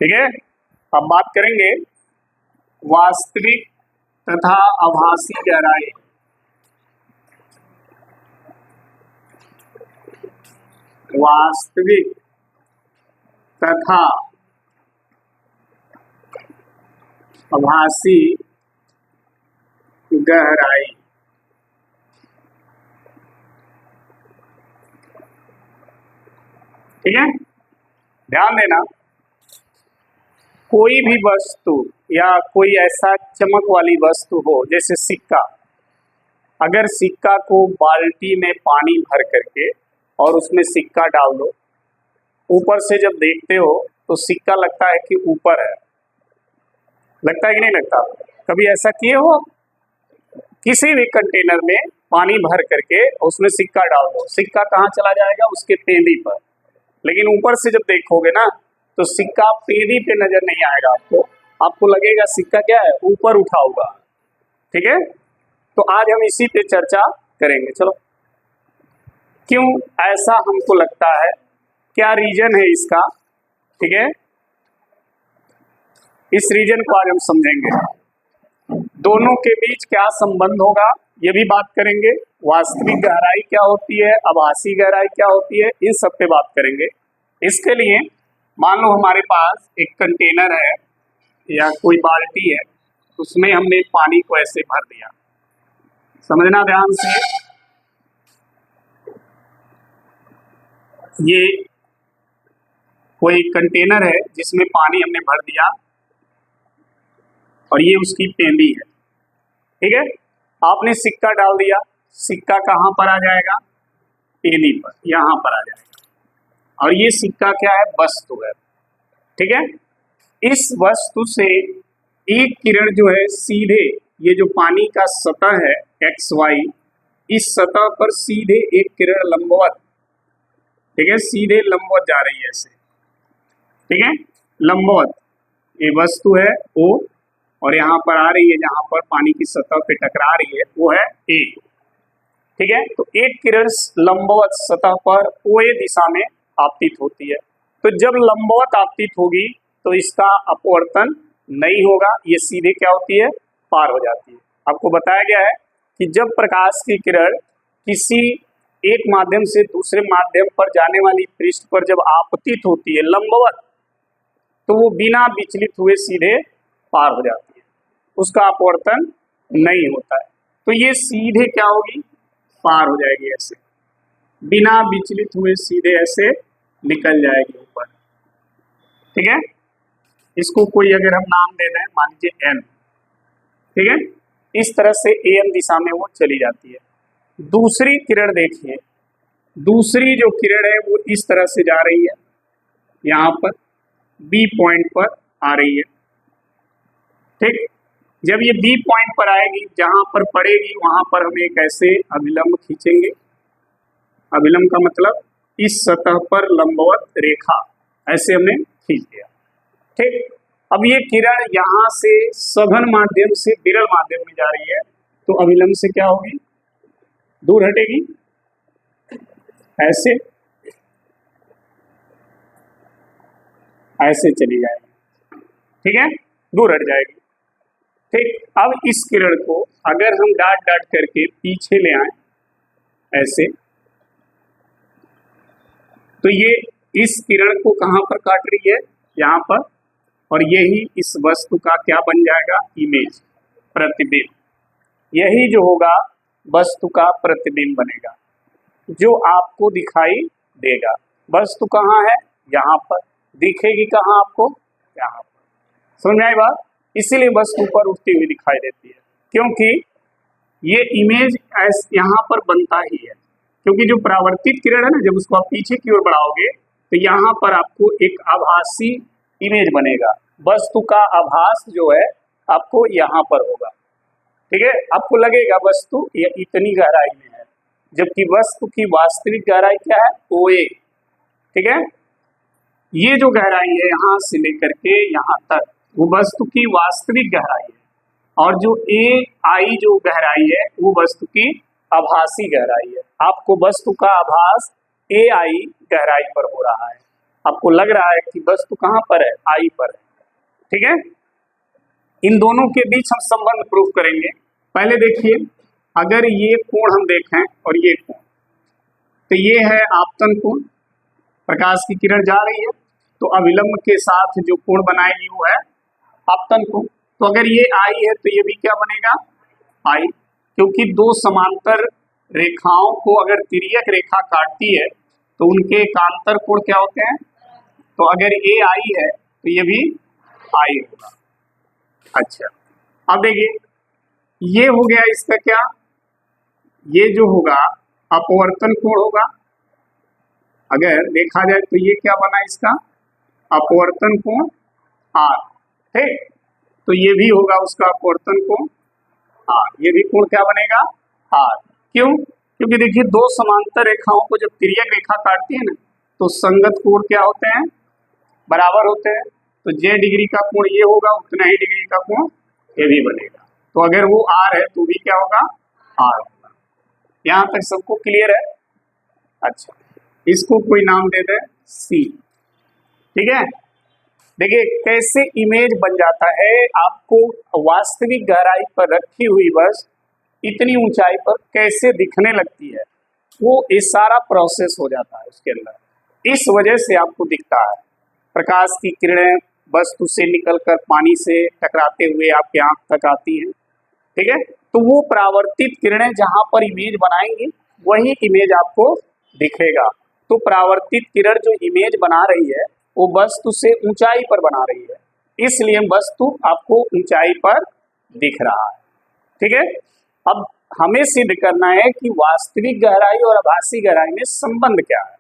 ठीक है। अब बात करेंगे वास्तविक तथा आभासी गहराई। वास्तविक तथा आभासी गहराई। ठीक है, ध्यान देना, कोई भी वस्तु या कोई ऐसा चमक वाली वस्तु हो जैसे सिक्का, अगर सिक्का को बाल्टी में पानी भर करके और उसमें सिक्का डाल दो, ऊपर से जब देखते हो तो सिक्का लगता है कि ऊपर है, लगता है कि नहीं लगता? कभी ऐसा किए हो? किसी भी कंटेनर में पानी भर करके उसमें सिक्का डाल दो, सिक्का कहाँ चला जाएगा? उसके पेंदी पर। लेकिन ऊपर से जब देखोगे ना तो सिक्का पेंदी पे नजर नहीं आएगा आपको लगेगा सिक्का क्या है? ऊपर उठा हुआ। ठीक है, तो आज हम इसी पे चर्चा करेंगे। चलो, क्यों ऐसा हमको लगता है, क्या रीजन है इसका? ठीक है, इस रीजन को आज हम समझेंगे। दोनों के बीच क्या संबंध होगा ये भी बात करेंगे। वास्तविक गहराई क्या होती है, आभासी गहराई क्या होती है, इन सब पे बात करेंगे। इसके लिए मान लो हमारे पास एक कंटेनर है या कोई बाल्टी है, उसमें हमने पानी को ऐसे भर दिया। समझना ध्यान से, ये कोई कंटेनर है जिसमें पानी हमने भर दिया और ये उसकी पेंदी है। ठीक है, आपने सिक्का डाल दिया, सिक्का कहाँ पर आ जाएगा? पेंदी पर, यहाँ पर आ जाएगा। और ये सिक्का क्या है? वस्तु है। ठीक है, इस वस्तु से एक किरण जो है सीधे, ये जो पानी का सतह है XY, इस सतह पर सीधे एक किरण लंबवत, ठीक है, सीधे लंबवत जा रही है ऐसे। ठीक है, लंबवत, ये वस्तु है O और यहाँ पर आ रही है, जहाँ पर पानी की सतह पे टकरा रही है वो है A। ठीक है, तो एक किरण लंबवत सतह पर OA दिशा में आपतित होती है। तो जब लंबवत आपतित होगी तो इसका अपवर्तन नहीं होगा, ये सीधे क्या होती है? पार हो जाती है। आपको बताया गया है कि जब प्रकाश की किरण किसी एक माध्यम से दूसरे माध्यम पर जाने वाली पृष्ठ पर जब आपतित होती है लंबवत, तो वो बिना विचलित हुए सीधे पार हो जाती है, उसका अपवर्तन नहीं होता है। तो ये सीधे क्या होगी? पार हो जाएगी, ऐसे बिना विचलित हुए सीधे ऐसे निकल जाएगी ऊपर। ठीक है, इसको कोई अगर हम नाम दे दें, मान लीजिए N, ठीक है, इस तरह से AM दिशा में वो चली जाती है। दूसरी किरण देखिए, दूसरी जो किरण है वो इस तरह से जा रही है, यहाँ पर B पॉइंट पर आ रही है। ठीक, जब ये B पॉइंट पर आएगी, जहां पर पड़ेगी वहां पर हम एक ऐसे अभिलंब खींचेंगे। अभिलंब का मतलब इस सतह पर लंबवत रेखा ऐसे हमने खींच दिया। ठीक, अब ये किरण यहाँ से सघन माध्यम से विरल माध्यम में जा रही है, तो अभिलंब से क्या होगी? दूर हटेगी, ऐसे ऐसे चली जाएगी। ठीक है, दूर हट जाएगी। ठीक, अब इस किरण को अगर हम डाट डाट करके पीछे ले आए ऐसे, तो ये इस किरण को कहाँ पर काट रही है? यहाँ पर, और यही इस वस्तु का क्या बन जाएगा? इमेज, प्रतिबिंब। यही जो होगा वस्तु का प्रतिबिंब बनेगा, जो आपको दिखाई देगा। वस्तु कहाँ है? यहाँ पर। दिखेगी कहाँ आपको? यहाँ पर। समझ में आई बात? इसीलिए वस्तु ऊपर उठती हुई दिखाई देती है, क्योंकि ये इमेज यहाँ पर बनता ही है। क्योंकि जो परावर्तित किरण है ना, जब उसको आप पीछे की ओर बढ़ाओगे तो यहाँ पर आपको एक आभासी इमेज बनेगा। वस्तु का आभास जो है आपको यहाँ पर होगा। ठीक है, आपको लगेगा वस्तु ये इतनी गहराई में है, जबकि वस्तु की वास्तविक गहराई क्या है? OA। ठीक है, ये जो गहराई है यहाँ से लेकर के यहाँ तक, वो वस्तु की वास्तविक गहराई है, और जो AI जो गहराई है वो वस्तु की आभासी गहराई है। आपको वस्तु का आभास AI गहराई पर हो रहा है। आपको लग रहा है कि वस्तु कहाँ पर है, आई पर है। ठीक है, इन दोनों के बीच हम संबंध प्रूव करेंगे। पहले देखिए, अगर ये कोण हम देखें और ये कोण, तो ये है आपतन कोण, प्रकाश की किरण जा रही है तो अविलंब के साथ जो कोण बनाएगी वो है आपतन कोण। तो अगर ये आई है तो ये भी क्या बनेगा, आई, क्योंकि दो समांतर रेखाओं को अगर तिर्यक रेखा काटती है तो उनके एकांतर कोण क्या होते हैं। तो अगर ये आई है तो ये भी आई होगा। अच्छा, अब देखिए, ये हो गया इसका क्या, ये जो होगा अपवर्तन कोण होगा। अगर देखा जाए तो ये क्या बना इसका, अपवर्तन कोण आर। ठीक, तो ये भी होगा उसका अपवर्तन कोण आर, ये भी कोण क्या बनेगा, आर। क्यों, क्योंकि देखिए दो समांतर रेखाओं को जब तिर्यक रेखा काटती है ना तो संगत कोण क्या होते हैं, बराबर होते हैं। तो जे डिग्री का कोण ये होगा उतना ही डिग्री का कोण ये भी बनेगा। तो अगर वो आर है तो भी क्या होगा, आर होगा। यहाँ तक सबको क्लियर है। अच्छा, इसको कोई नाम दे दे सी। ठीक है, देखिए कैसे इमेज बन जाता है। आपको वास्तविक गहराई पर रखी हुई बस इतनी ऊंचाई पर कैसे दिखने लगती है, वो ये सारा प्रोसेस हो जाता है उसके अंदर। इस वजह से आपको दिखता है प्रकाश की किरणें वस्तु से निकलकर पानी से टकराते हुए आपके आंख तक आती हैं। ठीक है, तो वो परावर्तित किरणें जहां पर इमेज बनाएंगी वही इमेज आपको दिखेगा। तो परावर्तित किरण जो इमेज बना रही है वो वस्तु से ऊंचाई पर बना रही है, इसलिए वस्तु आपको ऊंचाई पर दिख रहा है। ठीक है, अब हमें सिद्ध करना है कि वास्तविक गहराई और आभासी गहराई में संबंध क्या है।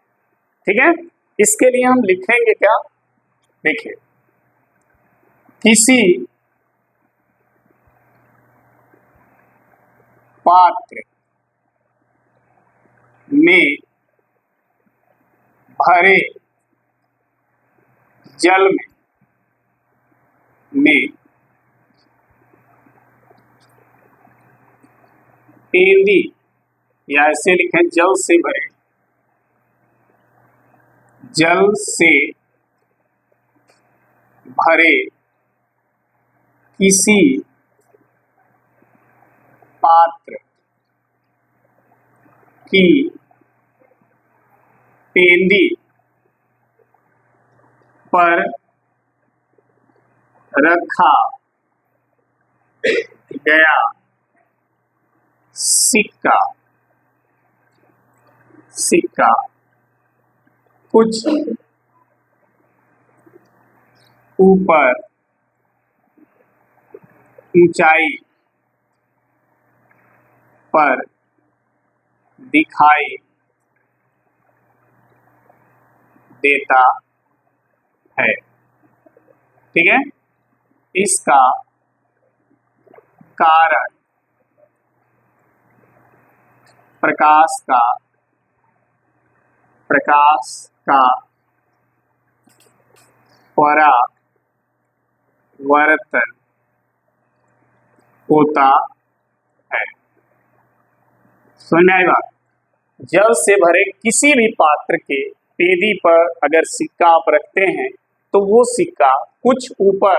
ठीक है, इसके लिए हम लिखेंगे क्या, देखिए, किसी पात्र में भरे जल में तेंदी, या ऐसे लिखें जल से भरे, जल से भरे किसी पात्र की तेंदी पर रखा गया सिक्का कुछ ऊपर ऊंचाई पर दिखाई देता है। ठीक है, इसका कारण प्रकाश का परावर्तन होता है। समझ में आई बात। जल से भरे किसी भी पात्र के पेदी पर अगर सिक्का आप रखते हैं तो वो सिक्का कुछ ऊपर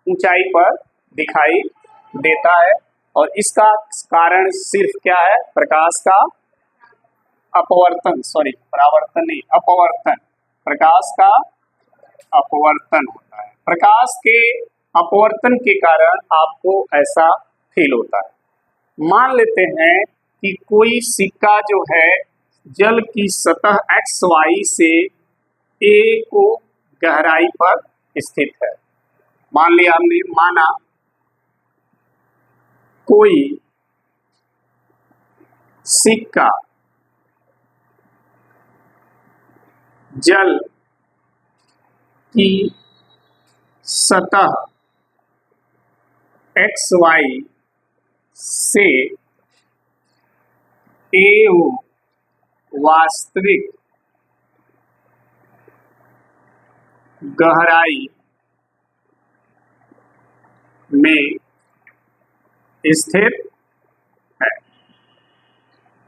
ऊंचाई पर दिखाई देता है, और इसका कारण सिर्फ क्या है, प्रकाश का अपवर्तन, सॉरी परावर्तन नहीं, अपवर्तन, प्रकाश का अपवर्तन होता है। प्रकाश के अपवर्तन के कारण आपको ऐसा फील होता है। मान लेते हैं कि कोई सिक्का जो है जल की सतह XY से A को गहराई पर स्थित है। मान लिया हमने, माना कोई सिक्का जल की सतह XY से A वास्तविक गहराई में स्थित है।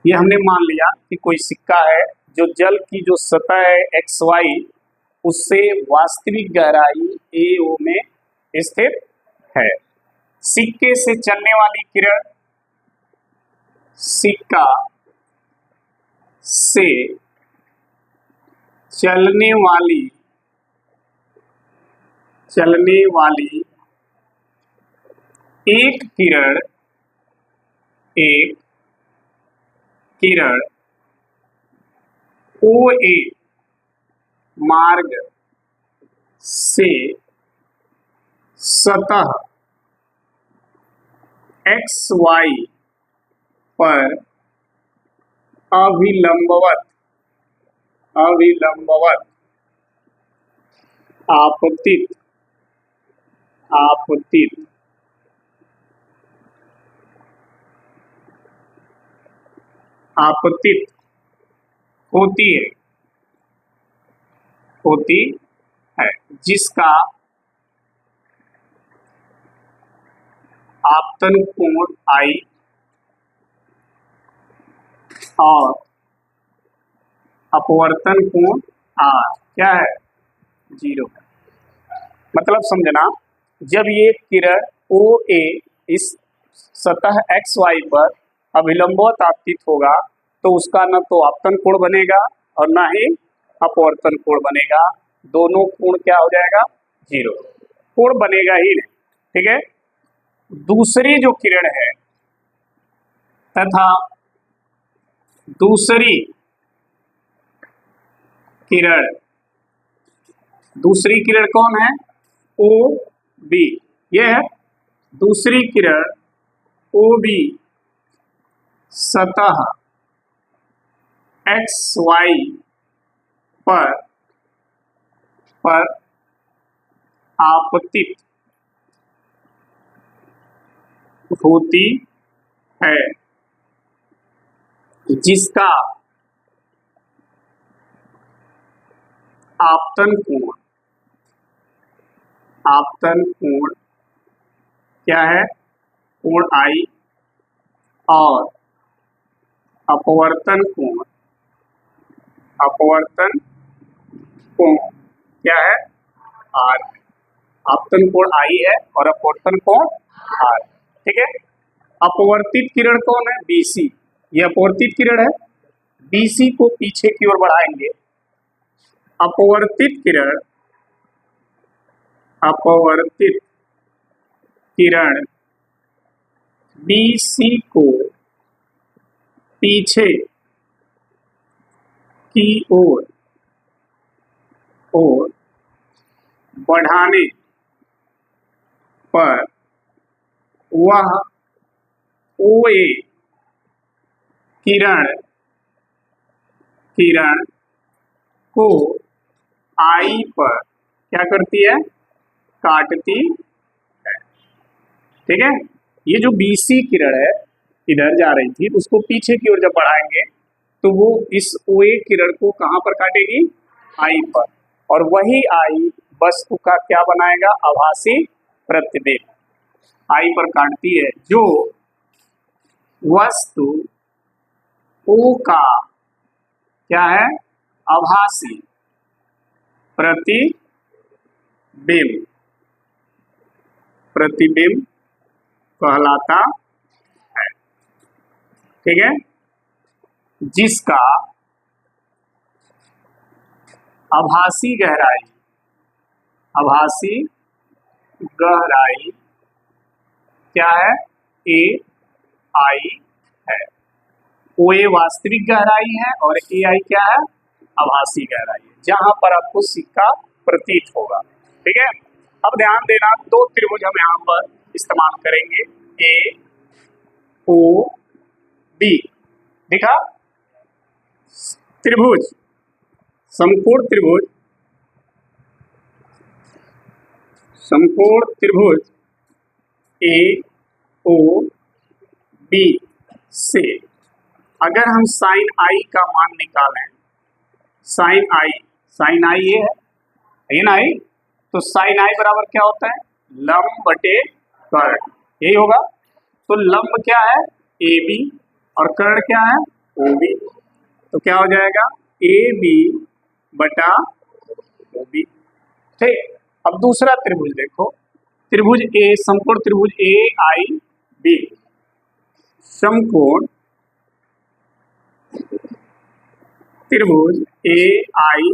ये हमने मान लिया कि कोई सिक्का है जो जल की जो सतह है XY उससे वास्तविक गहराई AO में स्थित है। सिक्के से चलने वाली किरण, सिक्का से चलने वाली एक किरण OA मार्ग से सतह XY पर अभिलंबवत आपतित होती है, जिसका आपतन कोण I और अपवर्तन कोण R क्या है? 0। मतलब समझना, जब ये किरण OA इस सतह XY पर अभिलंबवत आपतित होगा तो उसका न तो आपतन कोण बनेगा और ना ही अपवर्तन कोण बनेगा। दोनों कोण क्या हो जाएगा? 0। कोण बनेगा ही नहीं। ठीक है। दूसरी जो किरण है तथा दूसरी किरण कौन है? OB। यह है दूसरी किरण OB सतह XY पर आपतित होती है, जिसका आपतन कोण क्या है? कोण I और अपवर्तन कोण क्या है? R। आपतन कोण I है और अपवर्तन कोण R। ठीक है। अपवर्तित किरण कौन है? BC। यह अपवर्तित किरण है। BC को पीछे की ओर बढ़ाएंगे। अपवर्तित किरण BC को पीछे की ओर बढ़ाने पर वह OA किरण को I पर क्या करती है? काटती है। ठीक है। ये जो BC किरण है इधर जा रही थी, उसको पीछे की ओर जब बढ़ाएंगे तो वो इस OA किरण को कहां पर काटेगी? I पर। और वही I वस्तु का क्या बनाएगा? आभासी प्रतिबिंब I पर काटती है, जो वस्तु O का क्या है? आभासी प्रतिबिंब कहलाता है। ठीक है। जिसका आभासी गहराई क्या है? AI है। OA वास्तविक गहराई है और AI क्या है? आभासी गहराई है, जहां पर आपको सिक्का प्रतीत होगा। ठीक है। अब ध्यान देना, दो त्रिभुज हम यहाँ पर इस्तेमाल करेंगे, AOB। देखा? त्रिभुज, समकोण त्रिभुज AOB से अगर हम साइन I का मान निकालें, साइन I ये है ना I, तो साइन I बराबर क्या होता है? लंब बटे कर्ण, यही होगा। तो लंब क्या है? AB और कर्ण क्या है? OB। तो क्या हो जाएगा? AB बटा ओ बी। ठीक, अब दूसरा त्रिभुज देखो, त्रिभुज ए, समकोण त्रिभुज ए आई बी, समकोण त्रिभुज ए आई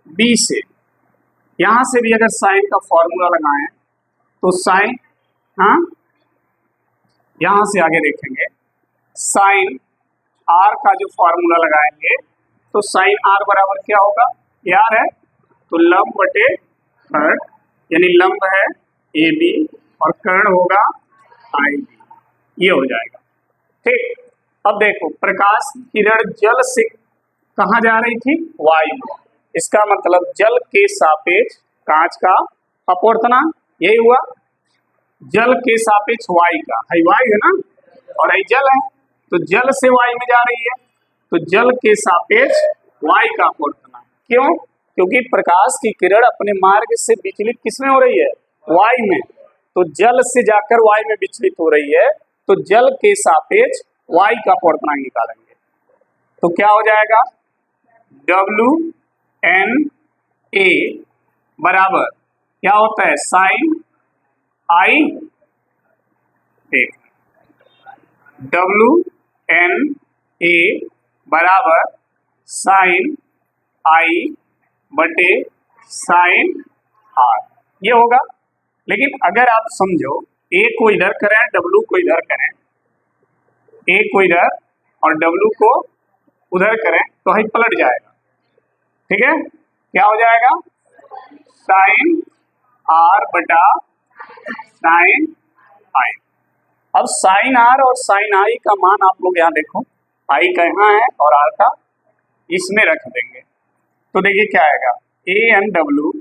बी से, यहां से भी अगर साइन का फॉर्मूला लगाएं तो साइन, हाँ यहां से आगे देखेंगे साइन आर का जो फॉर्मूला लगाएंगे तो साइन आर बराबर क्या होगा, यार है तो लंब बटे कर्ण, यानी लंब है ए बी और कर्ण होगा आई बी, ये हो जाएगा। ठीक, अब देखो प्रकाश की किरण जल से कहाँ जा रही थी, वायु में, इसका मतलब जल के सापेक्ष कांच का अपवर्तनांक, यही हुआ, जल के सापेक्ष वायु का, है वायु है ना और है जल है, तो जल से वायु में जा रही है, तो जल के सापेक्ष वायु का अपवर्तनांक, क्यों, क्योंकि प्रकाश की किरण अपने मार्ग से विचलित किसमें हो रही है, वायु में, तो जल से जाकर वायु में विचलित हो रही है, तो जल के सापेक्ष वायु का अपवर्तनांक निकालेंगे, तो क्या हो जाएगा, डब्ल्यू एन ए बराबर क्या होता है, sine I, W N A बराबर साइन आई बटे साइन आर, ये होगा। लेकिन अगर आप समझो ए को इधर करें, डब्ल्यू को इधर करें, ए को इधर और डब्ल्यू को उधर करें तो ही पलट जाएगा, ठीक है, क्या हो जाएगा, साइन आर बटा साइन आई। अब साइन आर और साइन आई का मान आप लोग यहाँ देखो, आई का यहाँ है और आर का इसमें रख देंगे, तो देखिए क्या आएगा, ए एन डब्ल्यू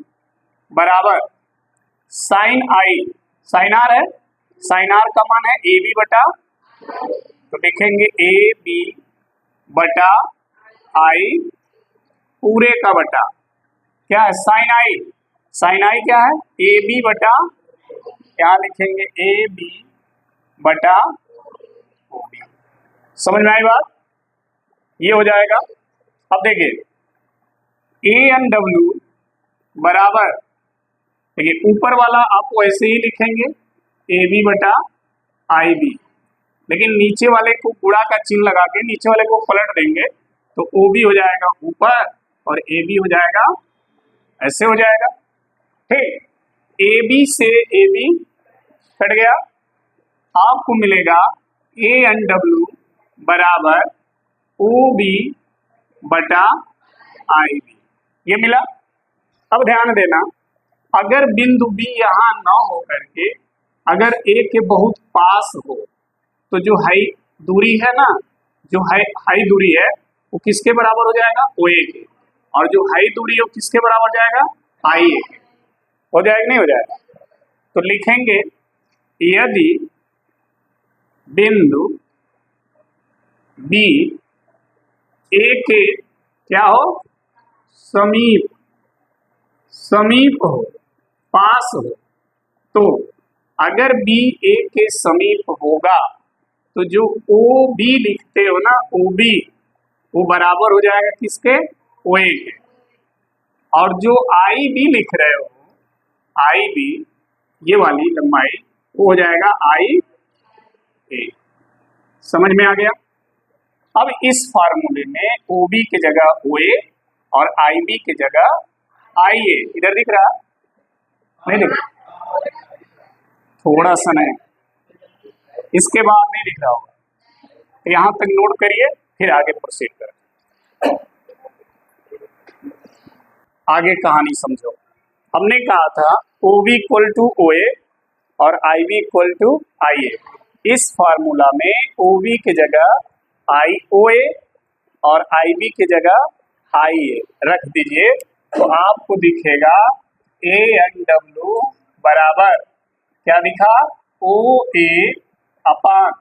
बराबर साइन आई, साइन आर है, साइन आर का मान है ए बी बटा, तो लिखेंगे ए बी बटा आई पूरे का बटा क्या है, साइन आई, साइन आई क्या है, ए बी बटा, क्या लिखेंगे ए बी बटा ओ बी, समझ में आई बात, ये हो जाएगा। अब देखिए ए एन डब्ल्यू बराबर, देखिए ऊपर वाला आप वैसे ही लिखेंगे ए बी बटा आई बी, लेकिन नीचे वाले को गुणा का चिन्ह लगा के नीचे वाले को पलट देंगे तो ओ बी हो जाएगा ऊपर और ए बी हो जाएगा, ऐसे हो जाएगा। ठीक, ए बी से ए बी कट गया, आपको मिलेगा ए एन डब्ल्यू बराबर ओ बी बटा आई बी, ये मिला। अब ध्यान देना, अगर बिंदु बी यहाँ न हो करके अगर ए के बहुत पास हो तो जो हाई दूरी है ना, जो हाई दूरी है वो किसके बराबर हो जाएगा, ओ ए के, और जो हाई दूरी है वो किसके बराबर हो जाएगा, आई ए के, हो जाएगा नहीं हो जाएगा, तो लिखेंगे यदि बिंदु बी ए के क्या हो, समीप, समीप हो, पास हो, तो अगर बी ए के समीप होगा तो जो ओ बी लिखते हो ना, ओ बी वो बराबर हो जाएगा किसके, ओ ए के, और जो आई बी लिख रहे हो, आई बी ये वाली लंबाई वो हो जाएगा आई ए, समझ में आ गया। अब इस फार्मूले में ओ बी की जगह ओ ए और आई बी की जगह आई ए, इधर दिख रहा नहीं, दिख रहा थोड़ा सा नहीं, इसके बाद नहीं दिख रहा होगा, तो यहां तक नोट करिए फिर आगे प्रोसीड करें, आगे कहानी समझो। हमने कहा था O B equal to O A और I B equal to I A, इस फार्मूला में ओ बी की जगह आई ओ ए और आई बी की जगह आई ए रख दीजिए, तो आपको दिखेगा ए एन डब्ल्यू बराबर क्या दिखा, ओ ए अपान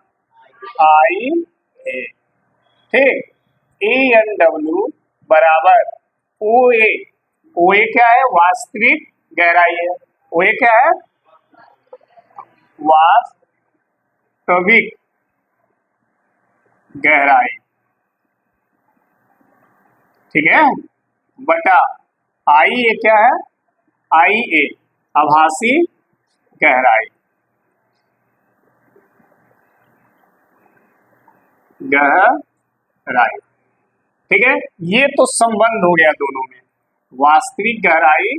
आई ए, ठीक, ए एन डब्ल्यू बराबर ओ ए क्या है, वास्तविक गहराई है, ओ ए क्या है, वास्तविक गहराई, ठीक है, बटा आई ए क्या है, आई ए आभासी गहराई, गहराई। ठीक है, ये तो संबंध हो गया दोनों में, वास्तविक गहराई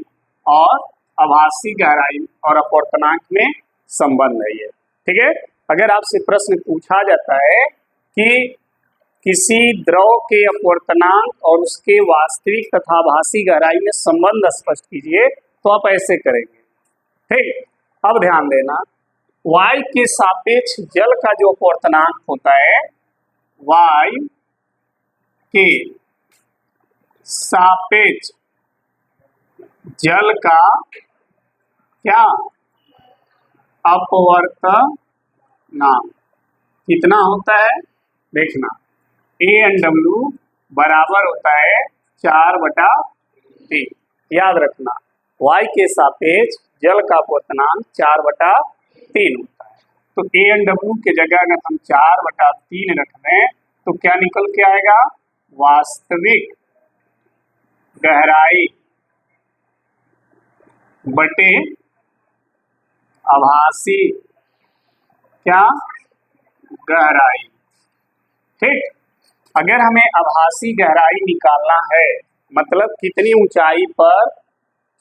और आभासी गहराई और अपवर्तनांक में संबंध है ये। ठीक है, अगर आपसे प्रश्न पूछा जाता है कि किसी द्रव के अपवर्तनांक और उसके वास्तविक तथा आभासी गहराई में संबंध स्पष्ट कीजिए, तो आप ऐसे करेंगे। ठीक, अब ध्यान देना, y के सापेक्ष जल का जो अपवर्तनांक होता है, y के सापेक्ष जल का क्या अपवर्तनांक कितना होता है, देखना A&W बराबर होता है 4/3। याद रखना, y के सापेक्ष जल का अपवर्तनांक 4/3 होता है। तो A&W के जगह अगर हम 4/3 रख दें तो क्या निकल के आएगा, वास्तविक गहराई बटे आभासी क्या गहराई। ठीक, अगर हमें आभासी गहराई निकालना है, मतलब कितनी ऊंचाई पर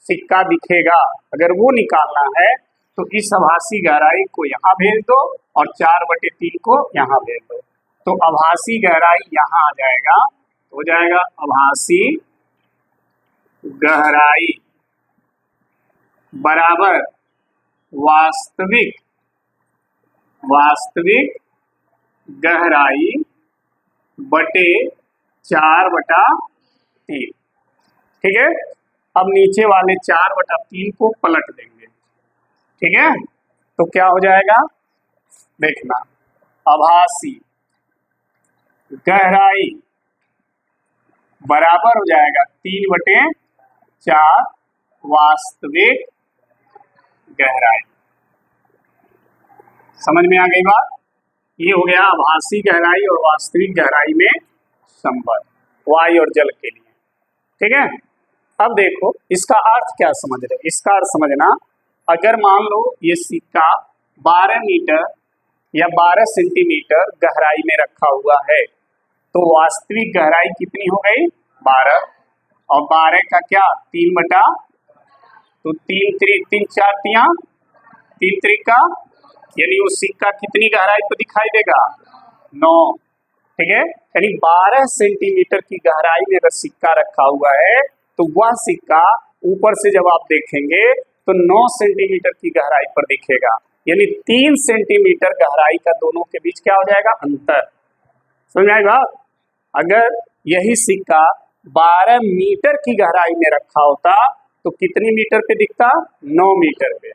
सिक्का दिखेगा, अगर वो निकालना है तो इस आभासी गहराई को यहाँ भेज दो और 4/3 को यहाँ भेज दो, तो आभासी गहराई यहाँ आ जाएगा, हो जाएगा आभासी गहराई बराबर वास्तविक गहराई बटे 4/3। ठीक है, अब नीचे वाले 4/3 को पलट देंगे। ठीक है, तो क्या हो जाएगा, देखना, आभासी गहराई बराबर हो जाएगा 3/4 वास्तविक गहराई। समझ में आ गई बात, ये हो गया आभासी गहराई और वास्तविक गहराई में संबंध वायु और जल के लिए। ठीक है, अब देखो इसका अर्थ क्या समझ रहे, इसका अर्थ समझना, अगर मान लो ये सिक्का 12 मीटर या 12 सेंटीमीटर गहराई में रखा हुआ है, तो वास्तविक गहराई कितनी हो गई, 12, और 12 का क्या 3 तो 3 त्रिका, यानी वो सिक्का कितनी गहराई पर दिखाई देगा, 9। ठीक है, यानी 12 सेंटीमीटर की गहराई में अगर सिक्का रखा हुआ है तो वह सिक्का ऊपर से जब आप देखेंगे तो 9 सेंटीमीटर की गहराई पर दिखेगा, यानी 3 सेंटीमीटर गहराई का दोनों के बीच क्या हो जाएगा, अंतर। समझ में आई बात, अगर यही सिक्का 12 मीटर की गहराई में रखा होता तो कितनी मीटर पे दिखता, 9 मीटर पे।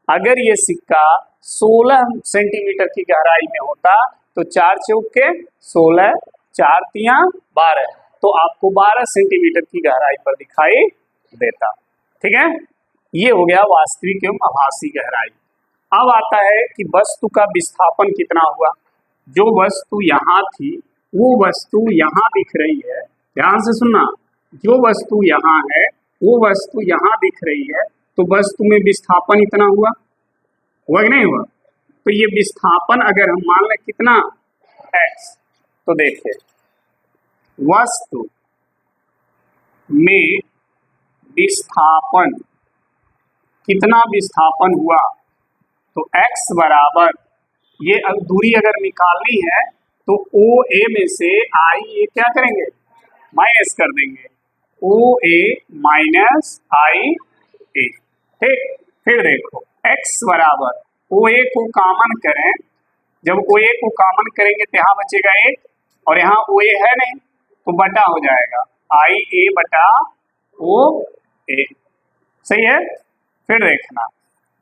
अगर ये सिक्का 16 सेंटीमीटर की गहराई में होता तो 4 चौक के 16, 4 तिया 12, तो आपको 12 सेंटीमीटर की गहराई पर दिखाई देता। ठीक है, ये हो गया वास्तविक एवं आभासी गहराई। अब आता है कि वस्तु का विस्थापन कितना हुआ। जो वस्तु यहाँ थी वो वस्तु यहाँ दिख रही है, ध्यान से सुनना, जो वस्तु यहाँ है वो वस्तु यहाँ दिख रही है, तो वस्तु में विस्थापन इतना हुआ कि नहीं हुआ। तो ये विस्थापन अगर हम मान लें कितना x, तो देखिए वस्तु में विस्थापन कितना विस्थापन हुआ, तो x बराबर, ये दूरी अगर निकालनी है तो OA में से IA क्या करेंगे, माइनस कर देंगे, OA माइनस IA। ठीक, फिर देखो x बराबर, OA को कॉमन करें, जब OA को कॉमन करेंगे तो यहाँ बचेगा 1 और यहाँ OA है नहीं तो बटा हो जाएगा IA बटा OA। सही है, फिर देखना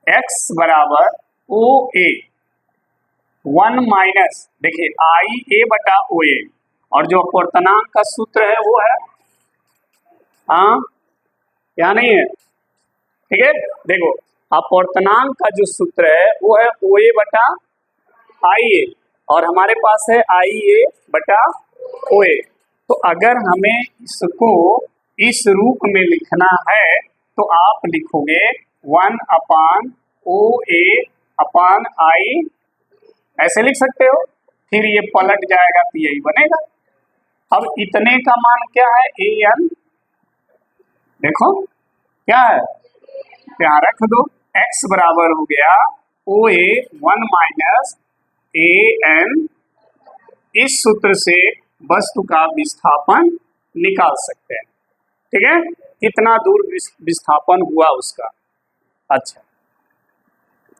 x बराबर OA 1 माइनस, देखिए IA बटा OA, और जो अपवर्तनांक का सूत्र है वो है, हाँ क्या नहीं है। ठीक है, देखो अपवर्तनांक का जो सूत्र है वो है OA बटा IA और हमारे पास है IA बटा OA। तो अगर हमें इसको इस रूप में लिखना है तो आप लिखोगे 1/OA/I, ऐसे लिख सकते हो। फिर ये पलट जाएगा तो यही बनेगा। अब इतने का मान क्या है, AN, देखो क्या है, यहाँ रख दो, x बराबर हो गया OA 1 - AN। इस सूत्र से वस्तु का विस्थापन निकाल सकते हैं, ठीक है, कितना दूर विस्थापन हुआ उसका। अच्छा,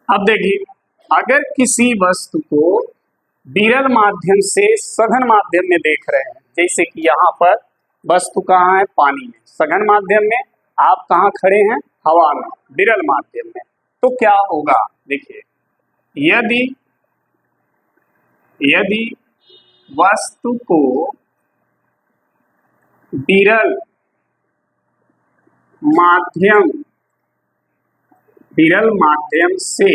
अब देखिए, अगर किसी वस्तु को विरल माध्यम से सघन माध्यम में देख रहे हैं, जैसे कि यहाँ पर वस्तु कहाँ है, पानी में, सघन माध्यम में, आप कहाँ खड़े हैं, हवा में, विरल माध्यम में, तो क्या होगा, देखिए, यदि वस्तु को विरल माध्यम से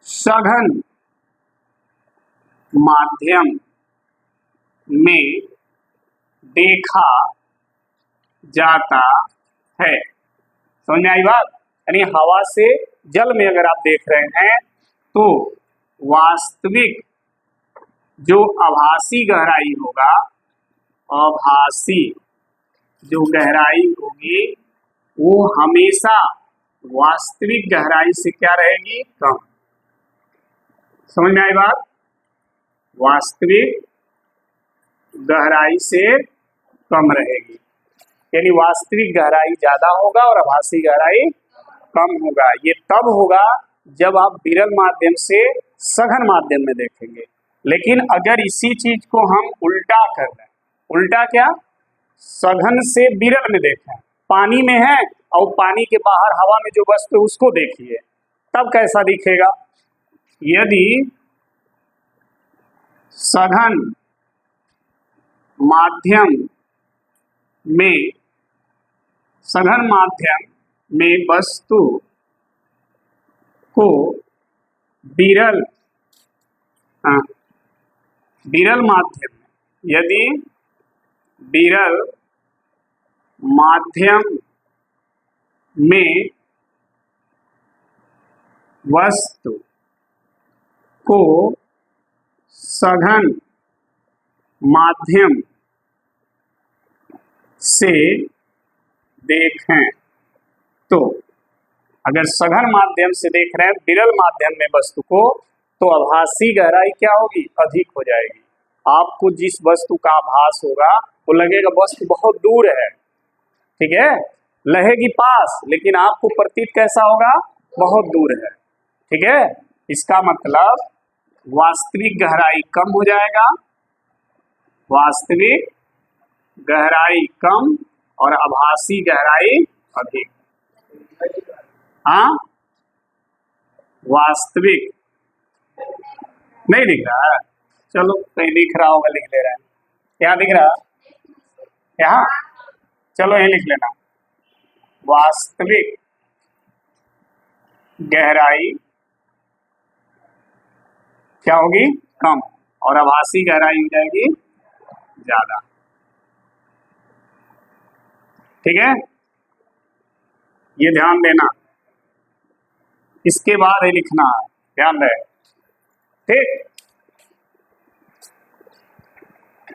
सघन माध्यम में देखा जाता है, समझ में आई बात। यानी हवा से जल में अगर आप देख रहे हैं तो वास्तविक जो आभासी गहराई होगा, आभासी जो गहराई होगी वो हमेशा वास्तविक गहराई से क्या रहेगी, कम। समझ में आई बात, वास्तविक गहराई से कम रहेगी, यानी वास्तविक गहराई ज्यादा होगा और आभासी गहराई कम होगा। ये तब होगा जब आप विरल माध्यम से सघन माध्यम में देखेंगे। लेकिन अगर इसी चीज को हम उल्टा कर रहे हैं, उल्टा क्या, सघन से विरल में देखें, पानी में है और पानी के बाहर हवा में जो वस्तु है उसको देखिए, तब कैसा दिखेगा। यदि सघन माध्यम में वस्तु को विरल माध्यम, यदि विरल माध्यम में वस्तु को सघन माध्यम से देखें तो, अगर सघन माध्यम से देख रहे हैं विरल माध्यम में वस्तु को, तो आभासी गहराई क्या होगी, अधिक हो जाएगी। आपको जिस वस्तु का आभास होगा वो लगेगा वस्तु बहुत दूर है, ठीक है, लगेगी पास, लेकिन आपको प्रतीत कैसा होगा, बहुत दूर है, ठीक है। इसका मतलब वास्तविक गहराई कम हो जाएगा, वास्तविक गहराई कम और आभासी गहराई अधिक। हाँ, वास्तविक नहीं लिख रहा है, चलो कहीं लिख रहा होगा, लिख ले रहा है, क्या दिख रहा, यहाँ, चलो यही लिख लेना, वास्तविक गहराई क्या होगी, कम, और आभासी गहराई हो जाएगी ज्यादा, ठीक है, ये ध्यान देना। इसके बाद ही लिखना है, ध्यान रहे, ठीक।